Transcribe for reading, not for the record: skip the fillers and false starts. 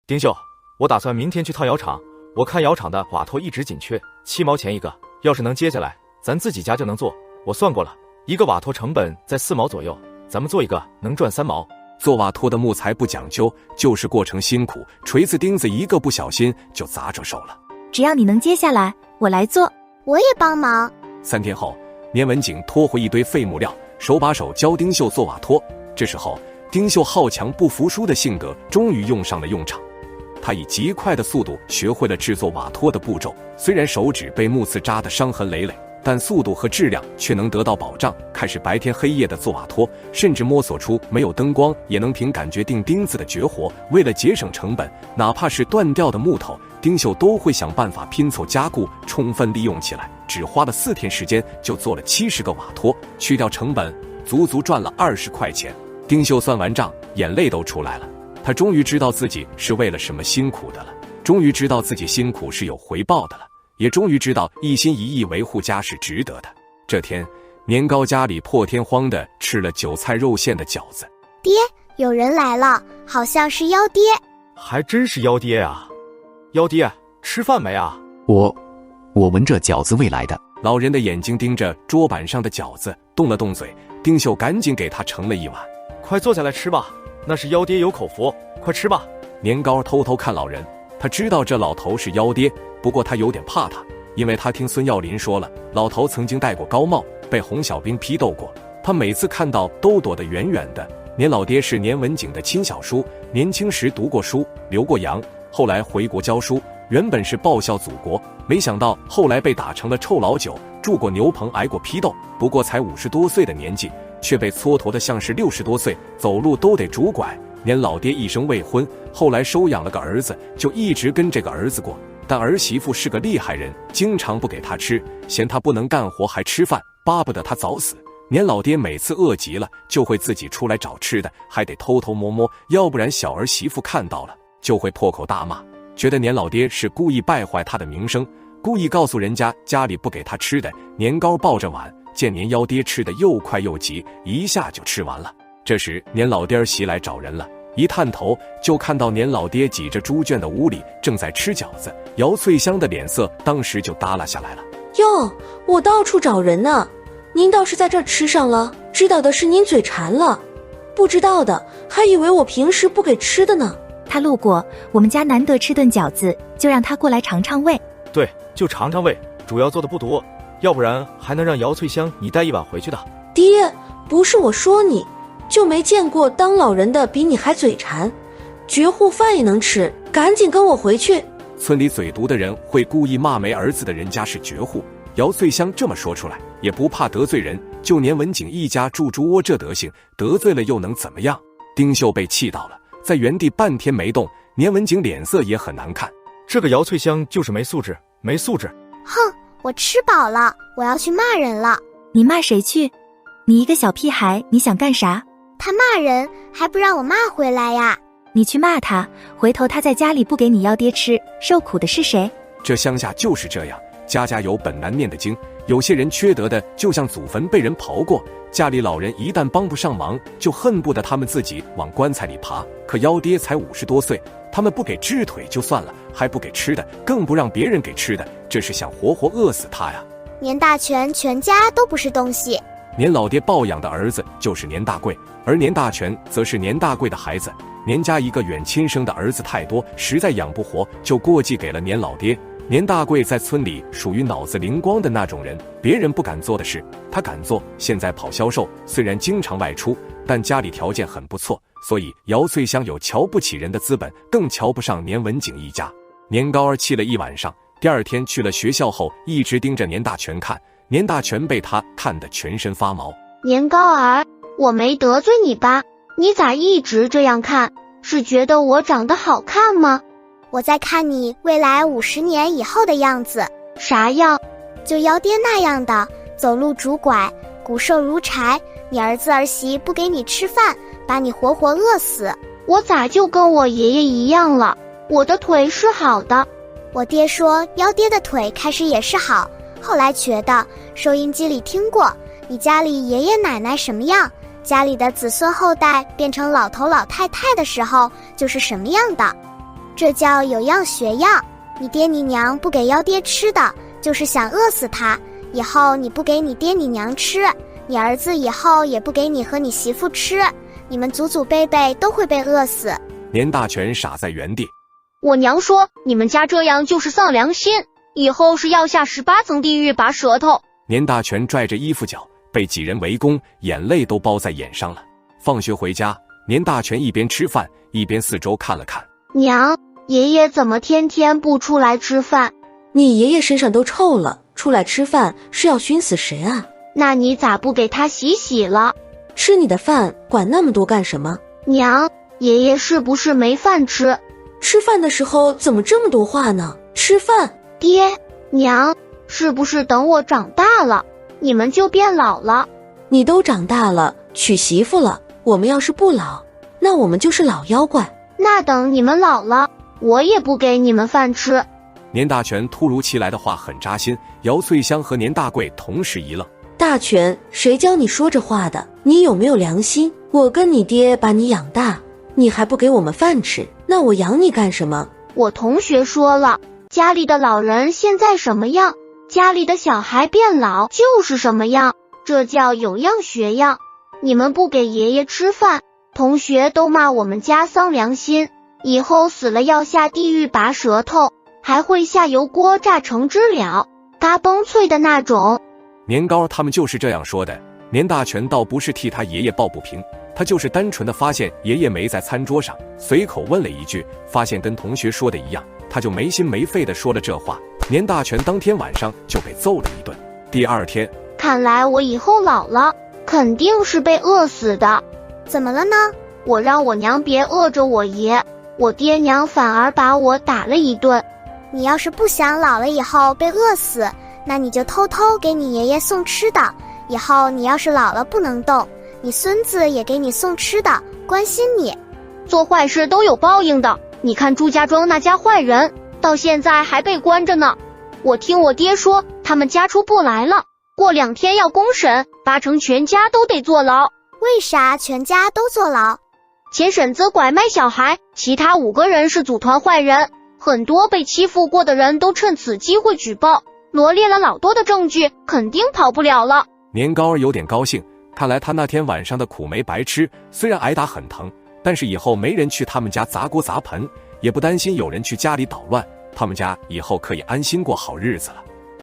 丁秀，我打算明天去趟窑厂，我看窑厂的瓦托一直紧缺，7毛钱一个，要是能接下来，咱自己家就能做。我算过了，一个瓦托成本在4毛左右，咱们做一个能赚3毛。做瓦托的木材不讲究，就是过程辛苦，锤子钉子一个不小心就砸着手了。只要你能接下来，我来做。我也帮忙。3天后，年文景拖回一堆废木料，手把手教丁秀做瓦托。这时候，丁秀好强不服输的性格终于用上了用场。他以极快的速度学会了制作瓦托的步骤，虽然手指被木刺扎得伤痕累累，但速度和质量却能得到保障。开始白天黑夜的做瓦托，甚至摸索出没有灯光也能凭感觉钉钉子的绝活。为了节省成本，哪怕是断掉的木头，丁秀都会想办法拼凑加固，充分利用起来。只花了4天时间就做了70个瓦托，去掉成本，足足赚了20块钱。丁秀算完账，眼泪都出来了。他终于知道自己是为了什么辛苦的了，终于知道自己辛苦是有回报的了，也终于知道一心一意维护家是值得的。这天，年糕家里破天荒地吃了韭菜肉馅的饺子。爹，有人来了，好像是妖爹。还真是妖爹啊！妖爹，吃饭没啊？我闻这饺子味来的。老人的眼睛盯着桌板上的饺子，动了动嘴。丁秀赶紧给他盛了一碗。快坐下来吃吧，那是妖爹有口福，快吃吧。年糕偷偷看老人，他知道这老头是妖爹，不过他有点怕他，因为他听孙耀林说了，老头曾经戴过高帽，被洪小兵批斗过，他每次看到都躲得远远的。年老爹是年文景的亲小叔，年轻时读过书，留过洋，后来回国教书，原本是报效祖国，没想到后来被打成了臭老九，住过牛棚，挨过批斗，不过才50多岁的年纪，却被蹉跎得像是60多岁，走路都得拄拐。年老爹一生未婚，后来收养了个儿子，就一直跟这个儿子过，但儿媳妇是个厉害人，经常不给他吃，嫌他不能干活还吃饭，巴不得他早死。年老爹每次饿极了，就会自己出来找吃的，还得偷偷摸摸，要不然小儿媳妇看到了就会破口大骂，觉得年老爹是故意败坏他的名声，故意告诉人家家里不给他吃的。年糕抱着碗，见年妖爹吃得又快又急，一下就吃完了。这时年老爹袭来找人了，一探头就看到年老爹挤着猪圈的屋里正在吃饺子，姚翠香的脸色当时就耷拉下来了。哟，我到处找人呢，您倒是在这儿吃上了，知道的是您嘴馋了，不知道的还以为我平时不给吃的呢。他路过我们家，难得吃顿饺子，就让他过来尝尝味。对，就尝尝味，主要做的不多，要不然还能让姚翠香你带一碗回去的。爹，不是我说你，就没见过当老人的比你还嘴馋，绝户饭也能吃，赶紧跟我回去。村里嘴毒的人会故意骂没儿子的人家是绝户，姚翠香这么说出来也不怕得罪人，就年文景一家住猪窝这德行，得罪了又能怎么样？丁秀被气到了，在原地半天没动，年文景脸色也很难看。这个姚翠香就是没素质，没素质。哼，我吃饱了，我要去骂人了。你骂谁去？你一个小屁孩，你想干啥？他骂人还不让我骂回来呀？你去骂他，回头他在家里不给你妖爹吃，受苦的是谁？这乡下就是这样，家家有本难念的经，有些人缺德的就像祖坟被人刨过，家里老人一旦帮不上忙，就恨不得他们自己往棺材里爬。可妖爹才50多岁，他们不给治腿就算了，还不给吃的，更不让别人给吃的，这是想活活饿死他呀。年大全全家都不是东西。年老爹抱养的儿子就是年大贵，而年大全则是年大贵的孩子。年家一个远亲生的儿子太多，实在养不活，就过继给了年老爹。年大贵在村里属于脑子灵光的那种人，别人不敢做的事他敢做。现在跑销售，虽然经常外出，但家里条件很不错，所以姚翠香有瞧不起人的资本，更瞧不上年文景一家。年高儿气了一晚上，第二天去了学校后，一直盯着年大全看。年大全被他看得全身发毛。年高儿，我没得罪你吧？你咋一直这样看？是觉得我长得好看吗？我在看你未来50年以后的样子。啥样？就妖爹那样的，走路拄拐，骨瘦如柴，你儿子儿媳不给你吃饭，把你活活饿死。我咋就跟我爷爷一样了？我的腿是好的。我爹说妖爹的腿开始也是好，后来觉得收音机里听过你家里爷爷奶奶什么样，家里的子孙后代变成老头老太太的时候就是什么样的。这叫有样学样。你爹你娘不给妖爹吃的，就是想饿死他。以后你不给你爹你娘吃，你儿子以后也不给你和你媳妇吃，你们祖祖辈辈都会被饿死。年大全傻在原地。我娘说你们家这样就是丧良心，以后是要下18层地狱拔舌头。年大全拽着衣服角，被几人围攻，眼泪都包在眼上了。放学回家，年大全一边吃饭一边四周看了看。娘，爷爷怎么天天不出来吃饭？你爷爷身上都臭了，出来吃饭是要熏死谁啊？那你咋不给他洗洗了？吃你的饭，管那么多干什么？娘，爷爷是不是没饭吃？吃饭的时候怎么这么多话呢？吃饭。爹，娘，是不是等我长大了，你们就变老了？你都长大了，娶媳妇了，我们要是不老，那我们就是老妖怪。那等你们老了，我也不给你们饭吃。年大全突如其来的话很扎心，姚翠香和年大贵同时一愣。大全，谁教你说这话的？你有没有良心？我跟你爹把你养大，你还不给我们饭吃，那我养你干什么？我同学说了，家里的老人现在什么样，家里的小孩变老就是什么样，这叫有样学样。你们不给爷爷吃饭，同学都骂我们家丧良心，以后死了要下地狱拔舌头，还会下油锅炸成知了，嘎嘣脆的那种。年糕他们就是这样说的。年大全倒不是替他爷爷抱不平，他就是单纯的发现爷爷没在餐桌上，随口问了一句，发现跟同学说的一样，他就没心没肺的说了这话。年大全当天晚上就被揍了一顿。第二天，看来我以后老了肯定是被饿死的。怎么了呢？我让我娘别饿着我爷，我爹娘反而把我打了一顿。你要是不想老了以后被饿死，那你就偷偷给你爷爷送吃的，以后你要是老了不能动，你孙子也给你送吃的，关心你。做坏事都有报应的，你看朱家庄那家坏人到现在还被关着呢。我听我爹说他们家出不来了，过2天要公审，8成全家都得坐牢。为啥全家都坐牢？前婶子拐卖小孩，其他5个人是组团坏人，很多被欺负过的人都趁此机会举报，罗列了老多的证据，肯定跑不了了。年糕儿有点高兴，看来他那天晚上的苦没白吃，虽然挨打很疼，但是以后没人去他们家砸锅砸盆，也不担心有人去家里捣乱，他们家以后可以安心过好日子了。